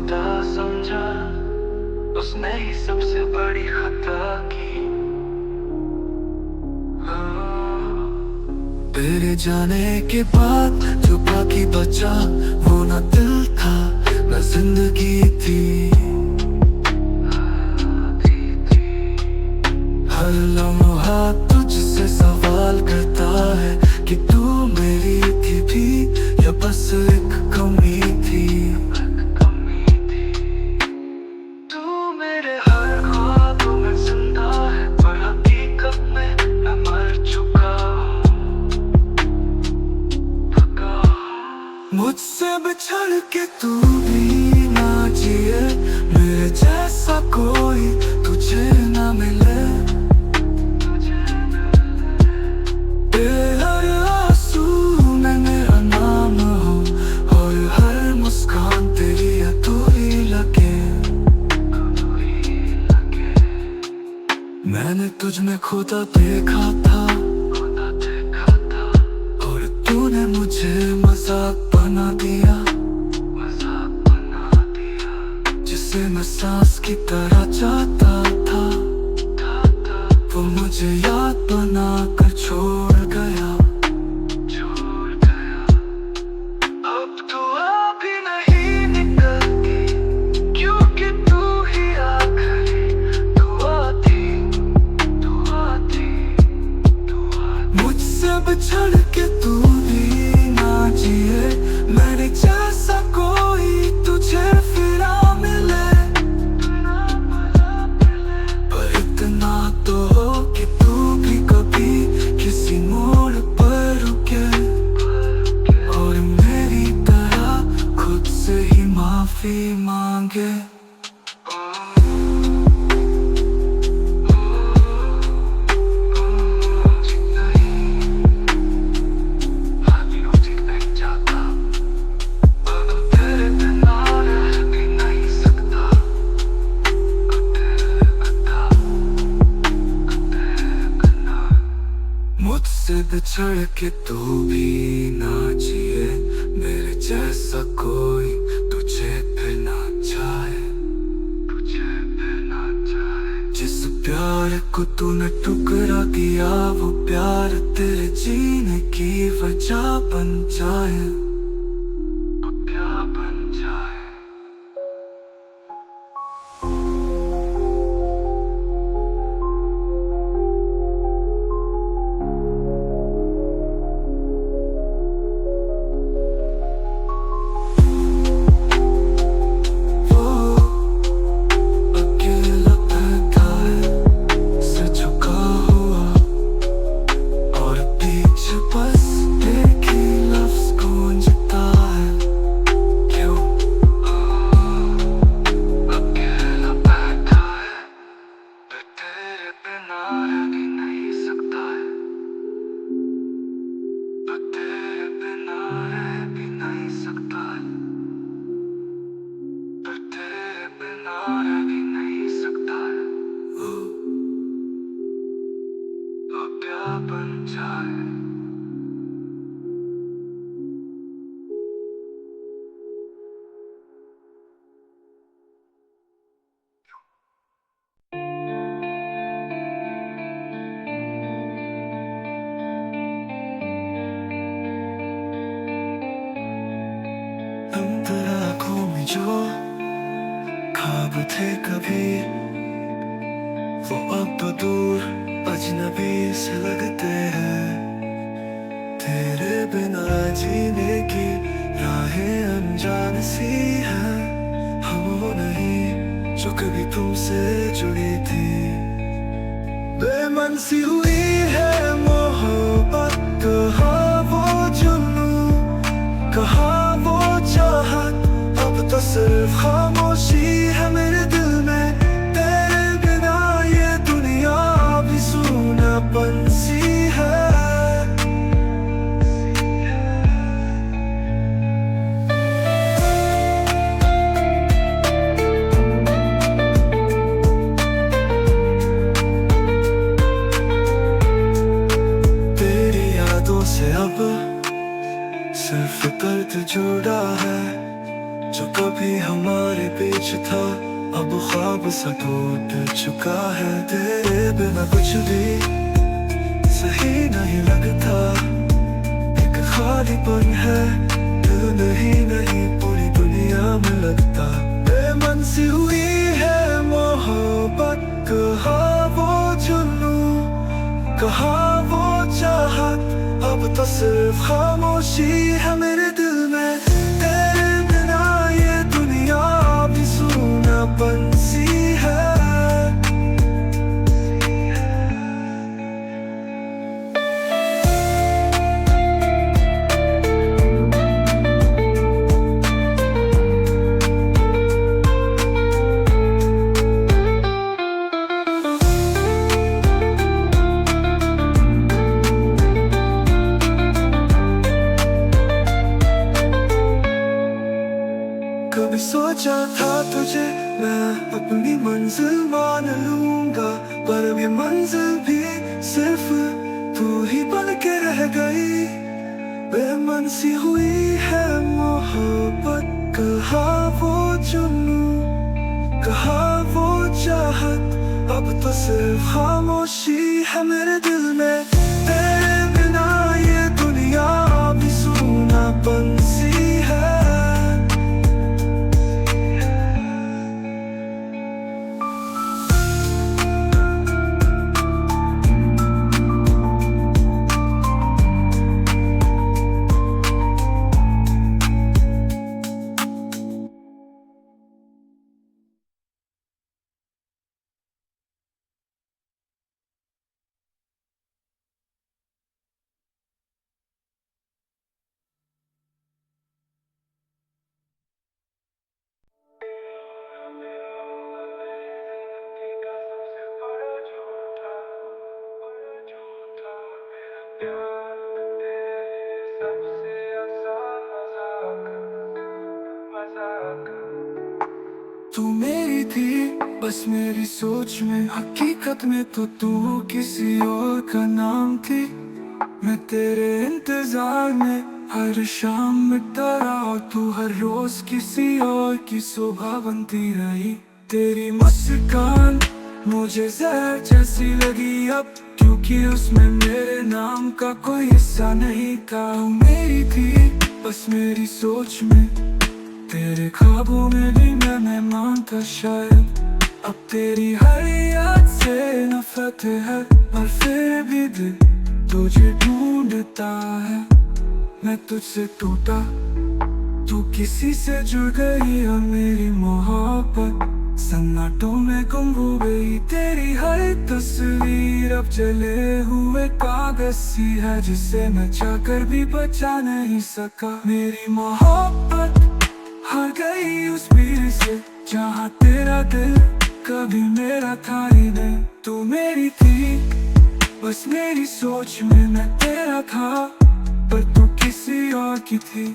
खुदा समझा, उसने ही सबसे बड़ी खता की। तेरे जाने के बाद जो बाकी बचा वो ना दिल था ना जिंदगी थी। हर लम्हा तुझसे सवाल करता है कि तू मेरी थी भी या बस एक कमी थी। तू मेरे हर ख्वाब में जिंदा है पर हकीकत में मैं मर चुका हूँ। मुझसे बिछड़ के तू भी ना जिए, मेरे जैसा कोई तुझे ना मिले। हर आंसू में मेरा नाम हो और हर मुस्कान तेरी है तू ही लगे। मैंने तुझ में खुदा देखा था और तूने मुझे मजाक बना दिया। जिसे मैं सांस की तरह चाहता था वो मुझे याद बना कर छोड़ गया। अब तू अभी नहीं निकलती क्योंकि तू ही आखिरी दुआ थी। मुझसे बिछड़ के तू भी ना जिए, मेरे जैसा कोई तुझे फिर ना मिले। पर इतना तो हो कि तू भी कभी किसी मोड़ पर रुके और मेरी तरह खुद से ही माफी मांगे। मुझसे बिछड़ के तू भी ना जिए, मेरे जैसा कोई तुझे फिर ना चाहे। जिस प्यार को तूने टुकड़ा किया वो प्यार तेरे जीने की वजह बन जाए। बन जाए। तुम तेरा आँखों में जो ख्वाब थे कभी वो अब तो दूर अजनबी से लगते हैं। तेरे बिना जीने की राहें अनजान सी हैं। हम वो नहीं जो कभी तुमसे जुड़ी थी। बेमन सी हुई है मोहब्बत, कहाँ वो जुनून, कहाँ वो चाहत। अब तो सिर्फ खामोशी है मेरे दिल में। तेरे बिना ये दुनिया भी सूनापन सी है। तेरी यादों से अब सिर्फ दर्द जुड़ा है जो कभी कभी हमारे बीच था, अब ख्वाब सा टूट चुका है। तेरे बिना कुछ भी सही नहीं लगता, एक खालीपन है, दिल नहीं पूरी दुनिया में लगता। बेमन सी हुई है मोहब्बत, कहा वो जुनू, कहा वो चाहत, अब तो सिर्फ खामोशी है मेरे दिल में। तेरे बिना ये दुनिया भी सूनापन सी है। कभी सोचा था तुझे मैं अपनी मंजिल मान लूंगा, पर अब ये मंजिल भी सिर्फ तू ही बन के रह गई। बेमन सी हुई है मोहब्बत, कहा वो जुनू, कहा वो चाहत, अब तो सिर्फ खामोशी है मेरे दिल में। तेरे बिना ये दुनिया भी सूनापन सी है। तू मेरी थी बस मेरी सोच में, हकीकत में तो तू किसी और का नाम थी। मैं तेरे इंतजार में हर शाम मिटता रहा, तू हर रोज किसी और की सुबह बनती रही। तेरी मुस्कान मुझे जहर जैसी लगी अब, क्योंकि उसमें मेरे नाम का कोई हिस्सा नहीं था। तू मेरी थी बस मेरी सोच में, तेरे ख्वाबों में भी मैं मेहमान था शायद। अब तेरी हर याद से नफरत है, पर फिर भी दिल तुझे ढूंढता है। मैं तुझसे टूटा, तू किसी से जुड़ गई, और मेरी मोहब्बत सन्नाटों में गुम हो गई। तेरी हर तस्वीर अब जले हुए कागज सी है, जिसे मैं चाहकर भी बचा नहीं सका। मेरी मोहब्बत हार गई उस भीड़ से, जहाँ तेरा दिल कभी मेरा था ही नहीं। तू मेरी थी बस मेरी सोच में, मैं तेरा था पर तू किसी और की थी।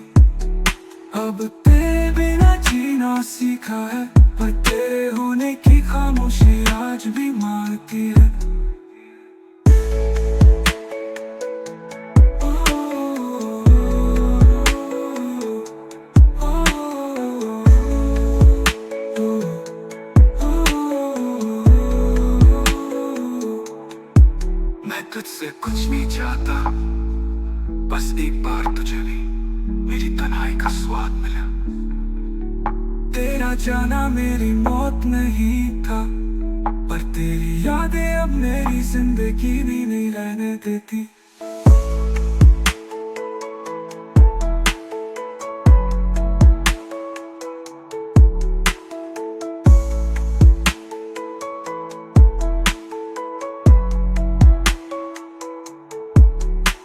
अब तेरे बिना जीना सीखा है, पर तेरे होने की खामोशी आज भी मारती है। तुझसे कुछ नहीं चाहता, बस एक बार तुझे भी मेरी तन्हाई का स्वाद मिला। तेरा जाना मेरी मौत नहीं था, पर तेरी यादें अब मेरी जिंदगी भी नहीं रहने देती।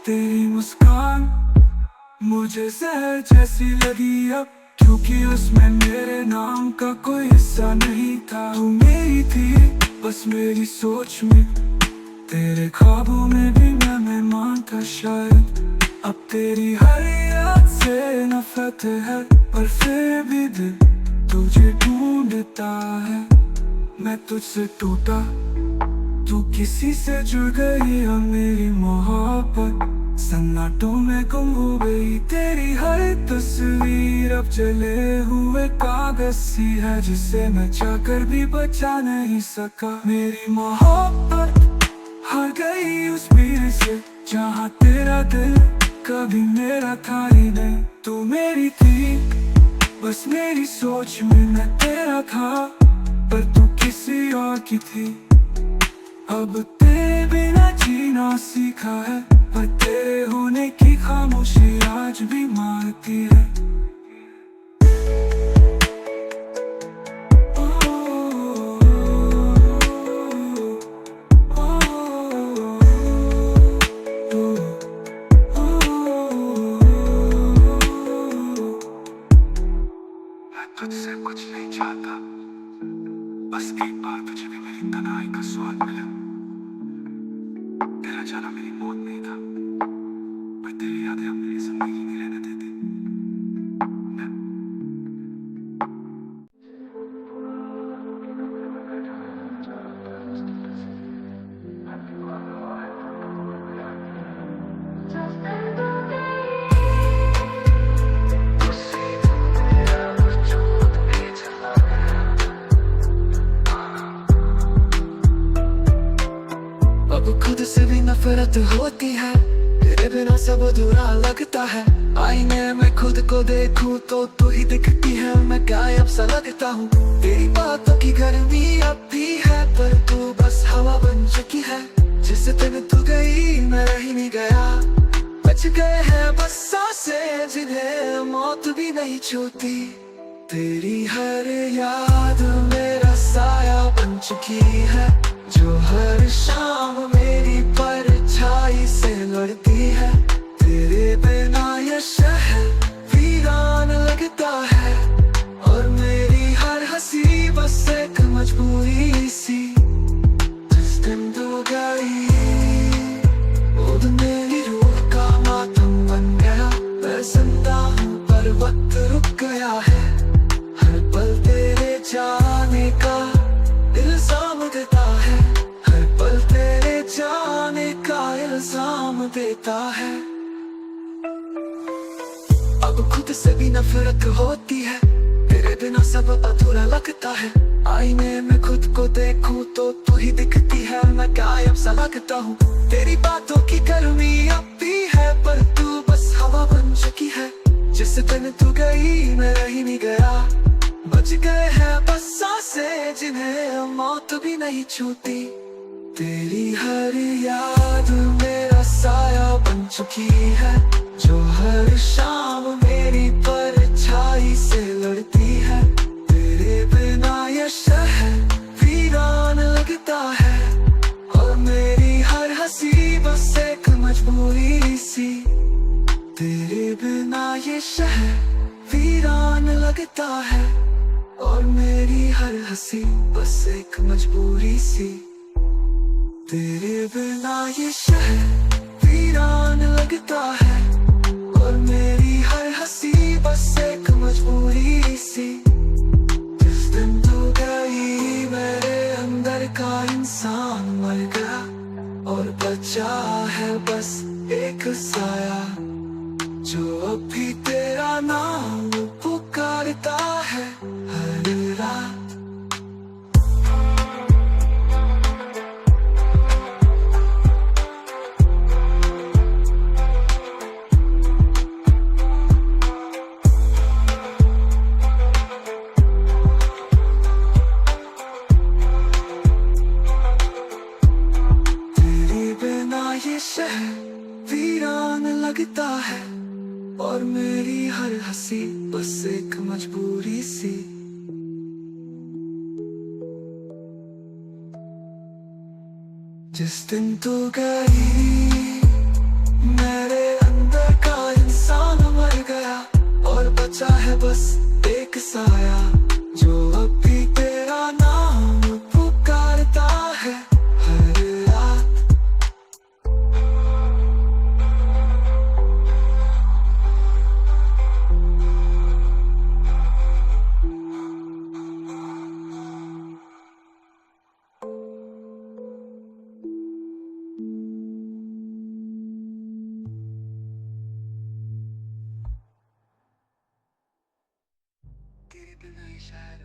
तेरी मुस्कान मुझे जहर जैसी लगी अब, क्योंकि उसमें मेरे नाम का कोई हिस्सा नहीं था। तू मेरी थी बस मेरी सोच में, तेरे ख्वाबों में भी मैं मेहमान था शायद। अब तेरी हर याद से नफरत है, पर फिर भी दिल तुझे ढूंढता है। मैं तुझसे टूटा, तू किसी से जुड़ गई, और मेरी मोहब्बत सन्नाटों में गुम हो गई तेरी हर तस्वीर, अब जले हुए कागज सी है जिसे मैं चाहकर भी बचा नहीं सका। मेरी मोहब्बत हार गई उस भीड़ से जहाँ तेरा दिल कभी मेरा था ही नहीं। तू मेरी थी बस मेरी सोच में, मैं तेरा था पर तू किसी और की थी। अब तेरे बिना जीना सीखा है, पर तेरे होने की खामोशी आज भी मारती है। मैं तुझसे कुछ नहीं चाहता, बस एक बार तुझे भी मेरी तन्हाई का स्वाद मिला। तेरा जाना मेरी मौत नहीं था, पर तेरी यादें अब मेरी जिंदगी नहीं रहने देती। अब खुद से भी नफरत होती है, तेरे बिना सब अधूरा लगता है। आईने में खुद को देखूं तो तू ही दिखती है, मैं गायब सा लगता हूँ। तेरी बातों की गर्मी अब भी है, पर तू बस हवा बन चुकी है। जिस दिन तू गई मैं रह ही नहीं गया, बच गए हैं बस सांसें जिन्हें मौत भी नहीं छूती। तेरी हर याद मेरा साया बन चुकी है, जो हर शाम मेरी परछाई से लड़ती है। तेरे बिना ये शहर वीरान लगता है, और मेरी हर हंसी बस एक मजबूरी सी। जिस दिन तू गई वो दिन मेरी रूह का मातम बन गया। मैं जिंदा हूँ पर वक्त रुक गया है, हर पल तेरे जाने का इल्जाम देता है। हर पल तेरे जाने का इल्जाम देता है। अब खुद से भी नफरत होती है, तेरे बिना सब अधूरा लगता है। आईने में खुद को देखूं तो तू ही दिखती है, मैं गायब सा लगता हूँ। तेरी बातों की गर्मी अब भी है, पर तू बस हवा बन चुकी है। जिस दिन तू गई मैं रह ही नहीं गया, बच गए हैं बस सांसें जिन्हें मौत भी नहीं छूती। तेरी हर याद मेरा साया बन चुकी है, जो हर शाम मेरी परछाई से लड़ती है। तेरे बिना ये शहर वीरान लगता है, और मेरी हर हंसी बस एक मजबूरी सी। तेरे बिना ये शहर वीरान लगता है, और मेरी हर हंसी बस एक मजबूरी सी। तेरे बिना ये शहर वीरान लगता है, और मेरी हर हंसी बस एक मजबूरी सी। जिस दिन तू गई मेरे अंदर का इंसान मर गया, और बचा है बस एक साया, जो अब भी तेरा नाम पुकारता है हर रात। तेरे बिना ये शहर वीरान लगता है, और मेरी हर हंसी बस एक मजबूरी सी। जिस दिन तू गई मेरे अंदर का इंसान मर गया, और बचा है बस एक साया, जो अब भी तेरा नाम पुकारता है हर रात। शायर